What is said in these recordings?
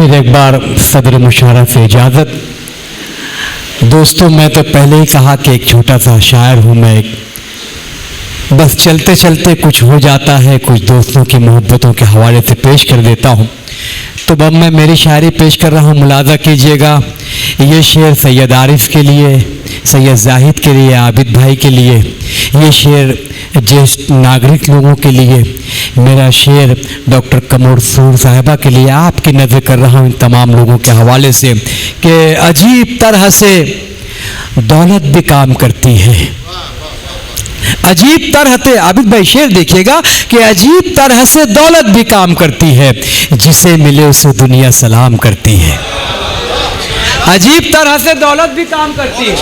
फिर एक बार सदर मुशारा से इजाज़त। दोस्तों, मैं तो पहले ही कहा कि एक छोटा सा शायर हूँ मैं, बस चलते चलते कुछ हो जाता है, कुछ दोस्तों की मोहब्बतों के हवाले से पेश कर देता हूँ। तो अब मैं मेरी शायरी पेश कर रहा हूँ, मुलाज़ा कीजिएगा। ये शेर सैयद आरिफ के लिए, सैयद जाहिद के लिए, आबिद भाई के लिए, ये शेर ज्येष्ठ नागरिक लोगों के लिए, मेरा शेर डॉक्टर कमर सूर साहिबा के लिए आपकी नज़र कर रहा हूँ इन तमाम लोगों के हवाले से कि अजीब तरह से दौलत भी काम करती है। अजीब तरह से, आबिद भाई शेर देखिएगा कि अजीब तरह से दौलत भी काम करती है, जिसे मिले उसे दुनिया सलाम करती है। अजीब तरह से दौलत भी काम करती है,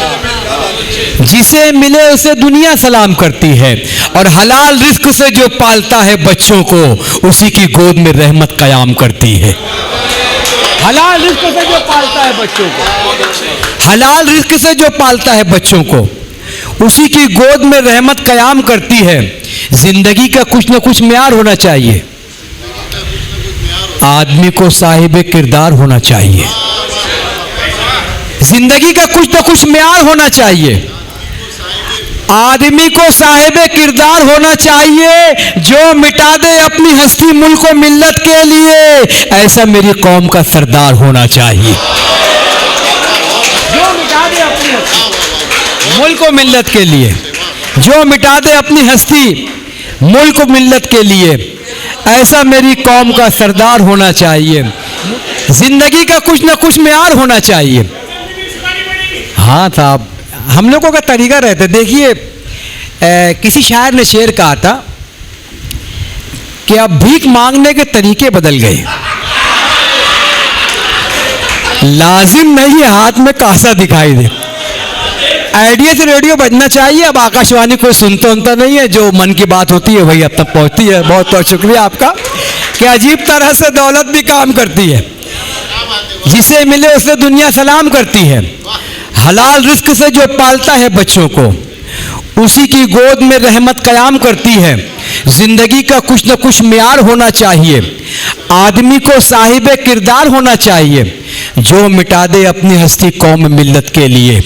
जिसे मिले उसे दुनिया सलाम करती है। और हलाल रिस्क से जो पालता है बच्चों को, उसी की गोद में रहमत कयाम करती है। हलाल रिस्क से जो पालता है बच्चों को, हलाल रिस्क से जो पालता है बच्चों को, उसी की गोद में रहमत कयाम करती है। जिंदगी का कुछ न कुछ म्यार होना चाहिए, आदमी को साहिब किरदार होना चाहिए। जिंदगी का कुछ न कुछ म्यार होना चाहिए, आदमी को साहिब किरदार होना चाहिए। जो मिटा दे अपनी हस्ती मुल्क व मिल्लत के लिए, ऐसा मेरी कौम का सरदार होना चाहिए। जो मिटा दे अपनी हस्ती मुल्क व मिल्लत के लिए, जो मिटा दे अपनी हस्ती मुल्क व मिल्लत के लिए, ऐसा मेरी कौम का सरदार होना चाहिए। जिंदगी का कुछ न कुछ म्यार होना चाहिए। हाँ साहब, हम लोगों का तरीका रहता है। देखिए, किसी शायर ने शेर कहा था कि अब भीख मांगने के तरीके बदल गए, लाजिम नहीं हाथ में कासा दिखाई दे। आइडिया से रेडियो बजना चाहिए। अब आकाशवाणी कोई सुनता नहीं है, जो मन की बात होती है वही अब तक पहुंचती है। बहुत बहुत शुक्रिया आपका कि अजीब तरह से दौलत भी काम करती है, जिसे मिले उसे दुनिया सलाम करती है। हलाल रिस्क से जो पालता है बच्चों को, उसी की गोद में रहमत कयाम करती है। जिंदगी का कुछ न कुछ म्यार होना चाहिए, आदमी को साहिब किरदार होना चाहिए। जो मिटा दे अपनी हस्ती कौम मिल्लत के लिए,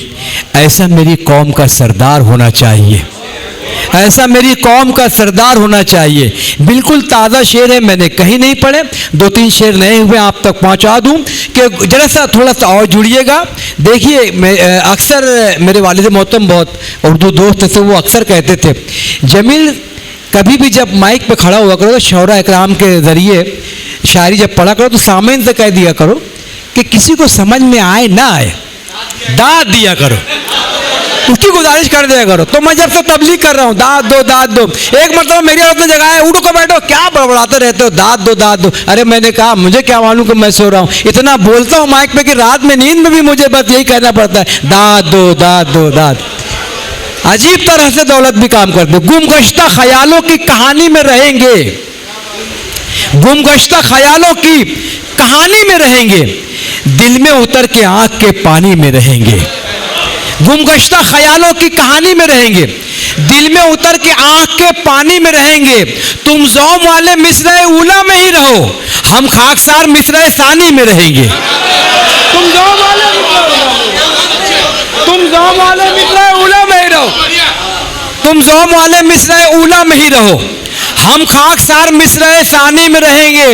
ऐसा मेरी कौम का सरदार होना चाहिए। ऐसा मेरी कौम का सरदार होना चाहिए। बिल्कुल ताज़ा शेर है, मैंने कहीं नहीं पढ़े, 2-3 शेर नए हुए आप तक पहुंचा दूं कि जरा सा थोड़ा सा और जुड़िएगा। देखिए, मैं अक्सर मेरे वालिद मोहतरम बहुत उर्दू दोस्त थे, वो अक्सर कहते थे, जमील कभी भी जब माइक पे खड़ा हुआ करो तो शौरा इकराम के ज़रिए शायरी जब पढ़ा करो तो सामने से कह दिया करो कि किसी को समझ में आए ना आए, दाद दिया करो, उसकी गुजारिश कर दिया करो। तो मैं जब से तबलीग कर रहा हूँ, दाद दो दाद दो। एक मतलब मेरी औरत ने जगह है, उठो को बैठो, क्या बड़बड़ाते रहते हो, दाद दो दाद दो। अरे मैंने कहा मुझे क्या मालूम कि मैं सो रहा हूँ, इतना बोलता हूँ माइक पे कि रात में नींद में भी मुझे बस यही कहना पड़ता है, दाद दो दाद दो दाद। अजीब तरह से दौलत भी काम करते। गुमगश्ता ख्यालों की कहानी में रहेंगे, गुमगश्ता ख्यालों की कहानी में रहेंगे, दिल में उतर के आंख के पानी में रहेंगे। गुमगश्ता ख्यालों की कहानी में रहेंगे, दिल में उतर के आंख के पानी में रहेंगे। तुम ज़ौम वाले मिस्रे उला में ही रहो, हम खाकसार मिस्रे सानी में रहेंगे। तुम ज़ौम वाले मिस्रे उला में ही रहो, तुम ज़ौम वाले मिस्रे उला में ही रहो, हम खाकसार मिस्रे सानी में रहेंगे।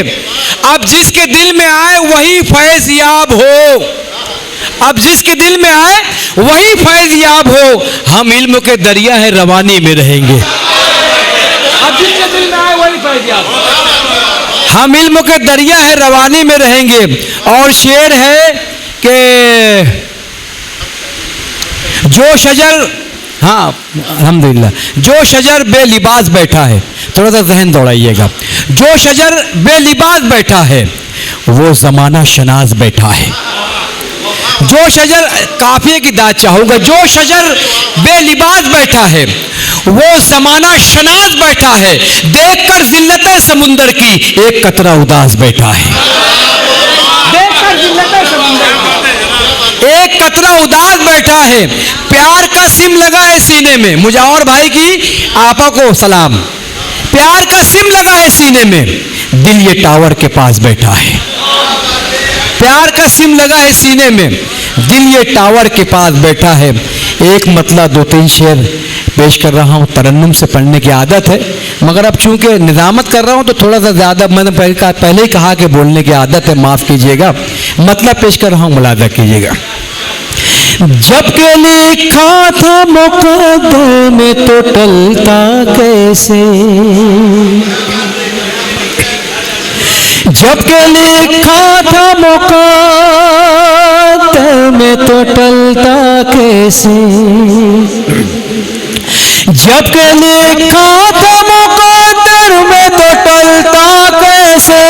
अब जिसके दिल में आए वही फैज़ याब हो, अब जिसके दिल में आए वही फैज़ याब हो, हम इल्म के दरिया है रवानी में रहेंगे। अब जिसके दिल में आए वही फैज़ याब हो, हम इल्म के दरिया है रवानी में रहेंगे। और शेर है कि जो शजर, हाँ अल्हम्दुलिल्लाह, जो शजर बेलिबास बैठा है, थोड़ा सा जहन दौड़ाइएगा, जो शजर बेलिबास बैठा है वो ज़माना शनाज बैठा है। जो शजर, काफिए की दाद चाहूंगा, जो शजर बेलिबास बैठा है वो ज़माना शनाज बैठा है। देखकर जिल्लत समुंदर की एक कतरा उदास बैठा है, देखकर जिल्लत समुंदर की एक कतरा उदास बैठा है। प्यार का सिम लगा है सीने में, मुजावर भाई की आपा को सलाम, प्यार का सिम लगा है सीने में, दिल ये टावर के पास बैठा है। प्यार का सिम लगा है सीने में, दिल ये टावर के पास बैठा है। एक मतलब 2-3 शेर पेश कर रहा हूँ, तरन्नुम से पढ़ने की आदत है, मगर अब चूंकि निजामत कर रहा हूँ तो थोड़ा सा ज़्यादा, मैंने पहले ही कहा कि बोलने की आदत है, माफ़ कीजिएगा। मतलब पेश कर रहा हूँ, मुलादा कीजिएगा। जब के लिखा था मुकद्दर में तो टलता कैसे, जब के लिखा था मुकद्दर में तो टलता कैसे, जब के लिखा था मुकद्दर में तो टलता कैसे,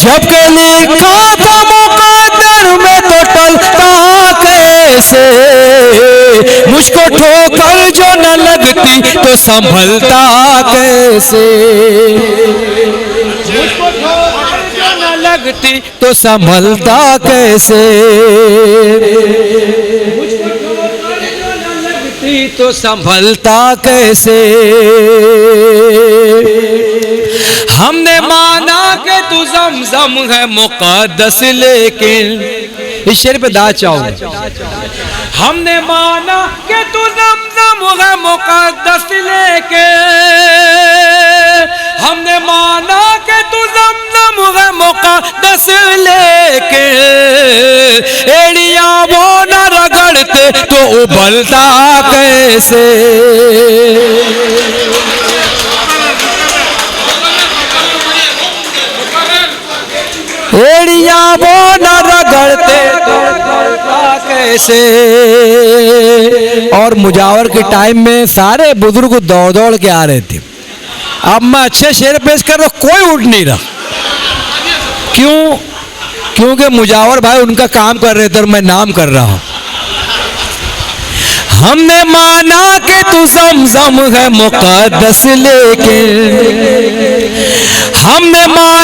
जब के लिखा था मुकद्दर में तो टलता कैसे, मुझको ठोकर जो न लगती तो संभलता कैसे, मुझको ठोकर जो न लगती तो संभलता कैसे, तो संभलता कैसे। हमने माना कि तू ज़मज़म है मुक़द्दस, लेकिन इस शेर पे दाद चाहूंगा। हमने माना कि तू ज़मज़म है मुक़द्दस, लेकिन हमने माना कि तू ज़मज़म है मुक़द्दस, लेकिन एड़ियां वो न रगड़ते तो उबलता कैसे, एड़ियां वो न रगड़ते तो उबलता कैसे। और मुजावर के टाइम में सारे बुजुर्ग दौड़ दौड़ के आ रहे थे। अब मैं अच्छे शेर पेश कर रहा हूं, कोई उठ नहीं रहा। क्यों? क्योंकि मुजावर भाई उनका काम कर रहे थे और मैं नाम कर रहा हूं। हमने माना कि तू ज़मज़म है मुक़द्दस, लेकिन हमने माना